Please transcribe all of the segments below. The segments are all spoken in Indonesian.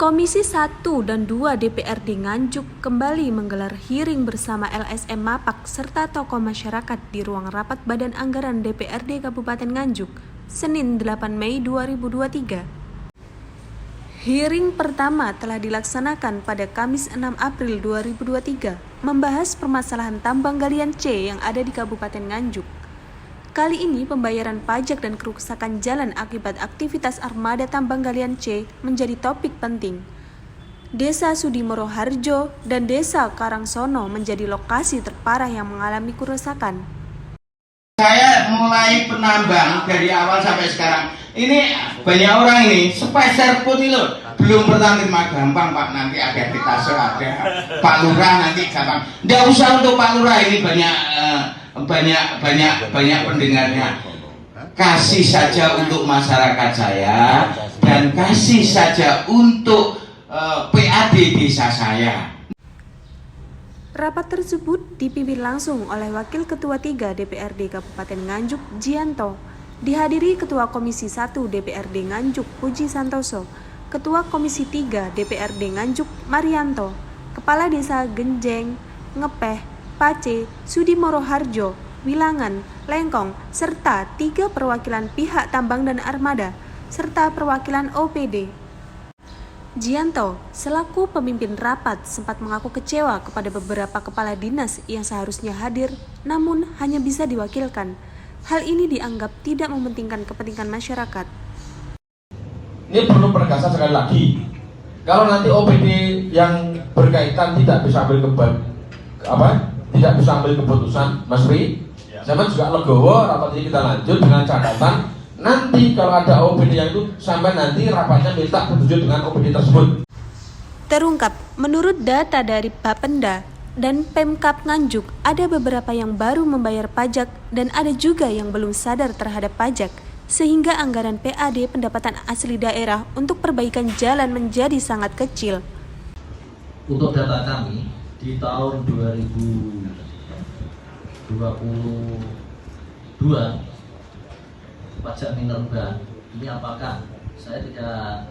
Komisi 1 dan 2 DPRD Nganjuk kembali menggelar hearing bersama LSM Mapak serta tokoh masyarakat di ruang rapat Badan Anggaran DPRD Kabupaten Nganjuk, Senin 8 Mei 2023. Hearing pertama telah dilaksanakan pada Kamis 6 April 2023, membahas permasalahan tambang galian C yang ada di Kabupaten Nganjuk. Kali ini pembayaran pajak dan kerusakan jalan akibat aktivitas armada tambang galian C menjadi topik penting. Desa Sudimoro Harjo dan Desa Karangsono menjadi lokasi terparah yang mengalami kerusakan. Saya mulai penambang dari awal sampai sekarang. Ini banyak orang ini sepeser pun itu belum pernah terima gampang Pak, nanti ada ditase, ada Pak Lurah nanti gampang. Nggak usah untuk Pak Lurah, ini banyak pendengarnya. Kasih saja untuk masyarakat saya dan kasih saja untuk PAD desa saya. Rapat tersebut dipimpin langsung oleh Wakil Ketua 3 DPRD Kabupaten Nganjuk, Jianto, dihadiri Ketua Komisi 1 DPRD Nganjuk, Puji Santoso, Ketua Komisi 3 DPRD Nganjuk, Marianto, Kepala Desa Genjeng, Ngepeh, Pace, Sudimoro Harjo, Wilangan, Lengkong, serta 3 perwakilan pihak tambang dan armada, serta perwakilan OPD. Jianto, selaku pemimpin rapat, sempat mengaku kecewa kepada beberapa kepala dinas yang seharusnya hadir, namun hanya bisa diwakilkan. Hal ini dianggap tidak mementingkan kepentingan masyarakat. Ini perlu penegasan sekali lagi. Kalau nanti OPD yang berkaitan tidak bisa ambil tidak bisa ambil keputusan, Mas Pri, sama juga legowo, rapat ini kita lanjut dengan catatan. Nanti kalau ada OPD yang itu sampai nanti rapatnya minta petunjuk dengan OPD tersebut. Terungkap, menurut data dari Bapenda dan Pemkab Nganjuk, ada beberapa yang baru membayar pajak dan ada juga yang belum sadar terhadap pajak, sehingga anggaran PAD pendapatan asli daerah untuk perbaikan jalan menjadi sangat kecil. Untuk data kami di tahun 2022 pajak minerba ini, apakah saya tidak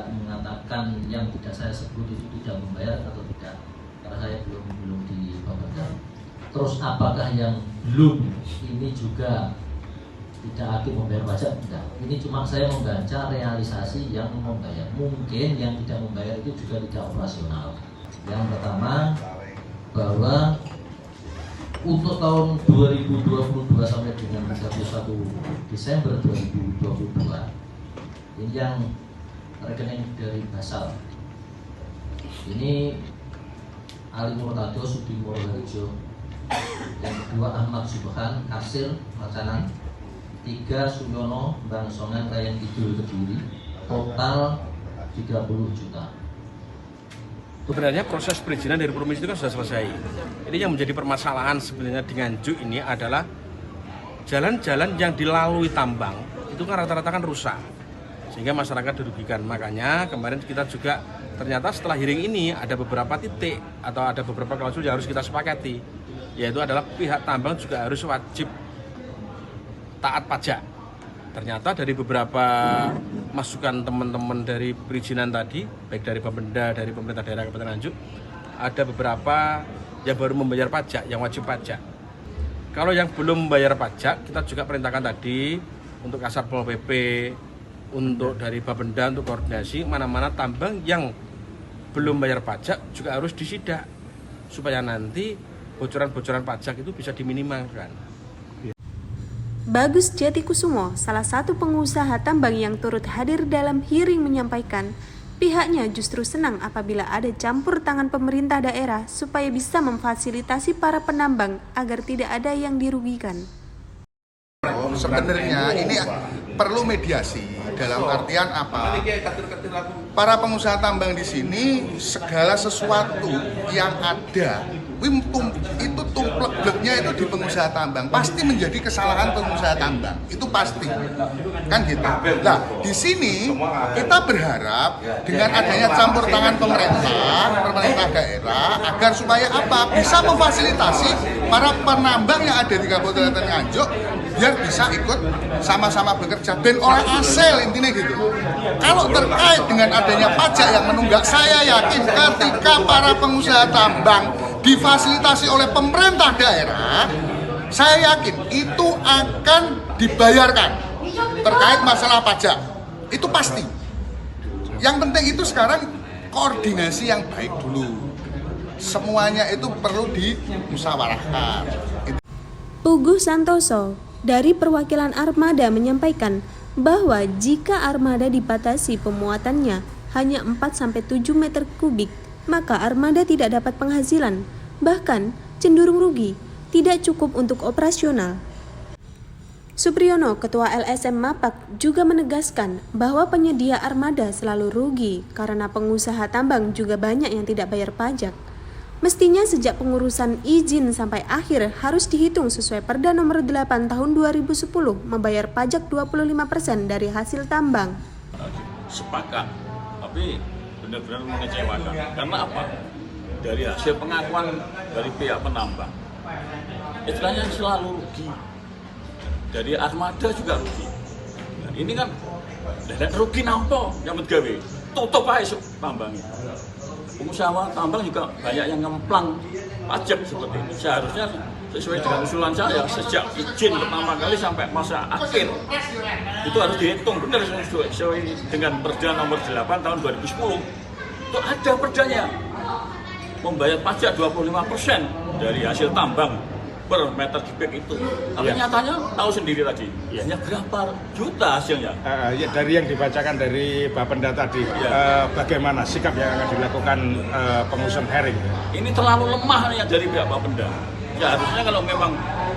mengatakan yang tidak saya sebut itu tidak membayar atau tidak, karena saya belum di Bapenda. Terus apakah yang belum ini juga tidak aktif membayar pajak? Tidak. Ini cuma saya membaca realisasi yang membayar. Mungkin yang tidak membayar itu juga tidak operasional. Yang pertama, bahwa untuk tahun 2022 sampai dengan 31 Desember 2022 ini yang rekening dari Basal ini Ali Murtado Sudimoro Harjo, yang kedua Ahmad Subhan Kasir Macanan, 3 Suyono Bangsongan Kayan Kidul Kediri, total 30 juta. Sebenarnya proses perizinan dari provinsi itu kan sudah selesai. Ini yang menjadi permasalahan sebenarnya di Nganjuk ini adalah jalan-jalan yang dilalui tambang itu kan rata-rata kan rusak, sehingga masyarakat dirugikan. Makanya kemarin kita juga ternyata setelah hearing ini ada beberapa titik atau ada beberapa klausul yang harus kita sepakati, yaitu adalah pihak tambang juga harus wajib taat pajak. Ternyata dari beberapa masukan teman-teman dari perizinan tadi, baik dari Bapenda, dari pemerintah daerah Kabupaten Nganjuk, ada beberapa yang baru membayar pajak, yang wajib pajak. Kalau yang belum membayar pajak, kita juga perintahkan tadi untuk Kasar Pol PP, untuk dari Bapenda untuk koordinasi mana-mana tambang yang belum bayar pajak juga harus disidak, supaya nanti bocoran-bocoran pajak itu bisa diminimalkan. Bagus Jatikusumo, salah satu pengusaha tambang yang turut hadir dalam hearing, menyampaikan pihaknya justru senang apabila ada campur tangan pemerintah daerah supaya bisa memfasilitasi para penambang agar tidak ada yang dirugikan. Sebenarnya ini perlu mediasi, dalam artian apa? Para pengusaha tambang di sini segala sesuatu yang ada itu tumplek-bleknya itu di pengusaha tambang, pasti menjadi kesalahan pengusaha tambang, itu pasti, kan gitu. Nah, di sini kita berharap dengan adanya campur tangan pemerintah daerah, agar supaya apa, bisa memfasilitasi para penambang yang ada di Kabupaten Nganjuk biar bisa ikut sama-sama bekerja dan oleh hasil, intinya gitu. Kalau terkait dengan adanya pajak yang menunggak, saya yakin ketika para pengusaha tambang difasilitasi oleh pemerintah daerah, saya yakin itu akan dibayarkan terkait masalah pajak, itu pasti. Yang penting itu sekarang koordinasi yang baik dulu, semuanya itu perlu dimusyawarahkan. Puguh Santoso dari perwakilan Armada menyampaikan bahwa jika armada dibatasi pemuatannya hanya 4-7 meter kubik, maka armada tidak dapat penghasilan, bahkan cenderung rugi, tidak cukup untuk operasional. Supriyono, Ketua LSM Mapak, juga menegaskan bahwa penyedia armada selalu rugi karena pengusaha tambang juga banyak yang tidak bayar pajak. Mestinya sejak pengurusan izin sampai akhir harus dihitung sesuai Perda Nomor 8 Tahun 2010 membayar pajak 25% dari hasil tambang. Sepakat, tapi benar-benar mengecewakan. Karena apa? Dari hasil pengakuan dari pihak penambang, istilahnya selalu rugi. Dari armada juga rugi. Dan ini kan rugi nampo yang gawe. Tutup aja tambangnya. Pengusaha tambang juga banyak yang ngemplang pajak seperti ini. Seharusnya sesuai dengan usulan saya, sejak izin pertama kali sampai masa akhir itu harus dihitung benar sesuai dengan Perda Nomor 8 Tahun 2010. Itu ada perdanya, membayar pajak 25% dari hasil tambang per meter kubik itu. Tapi nyatanya tahu sendiri tadi, hanya berapa juta hasilnya. Ya, dari yang dibacakan dari Bapenda tadi, bagaimana sikap yang akan dilakukan pengusaha herring? Ini terlalu lemah nih dari pihak Bapenda. Ya harusnya kalau memang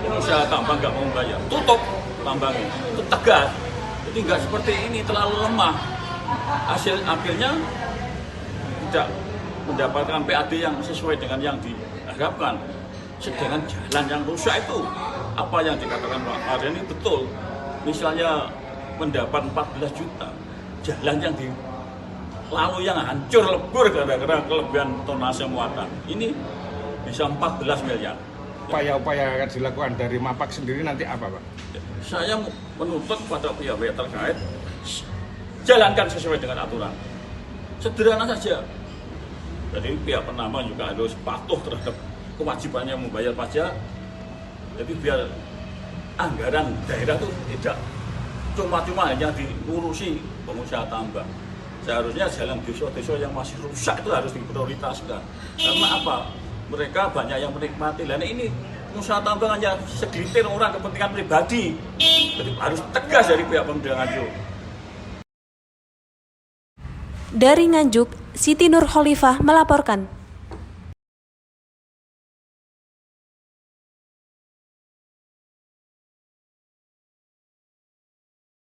pengusaha tambang nggak mau membayar, tutup tambangnya, itu tegas. Jadi nggak seperti ini, terlalu lemah. Hasil akhirnya tidak mendapatkan PAD yang sesuai dengan yang diharapkan. Sedangkan jalan yang rusak itu, apa yang dikatakan Pak Arya ini betul. Misalnya mendapat 14 juta, jalan yang lalu yang hancur lebur gara-gara kelebihan tonase muatan. Ini bisa 14 miliar. Upaya-upaya yang akan dilakukan dari Mapak sendiri nanti apa, Pak? Saya menuntut pada pihak-pihak terkait, jalankan sesuai dengan aturan. Sederhana saja. Jadi pihak penambang juga harus patuh terhadap kewajibannya membayar pajak. Jadi biar anggaran daerah itu tidak cuma-cuma hanya diurusi pengusaha tambang. Seharusnya jalan desa-desa yang masih rusak itu harus diprioritaskan. Karena apa? Mereka banyak yang menikmati. Dan ini pengusaha tambang hanya segelintir orang kepentingan pribadi. Jadi harus tegas dari pihak Pemda Nganjuk. Dari Nganjuk, Siti Nur Khalifah melaporkan.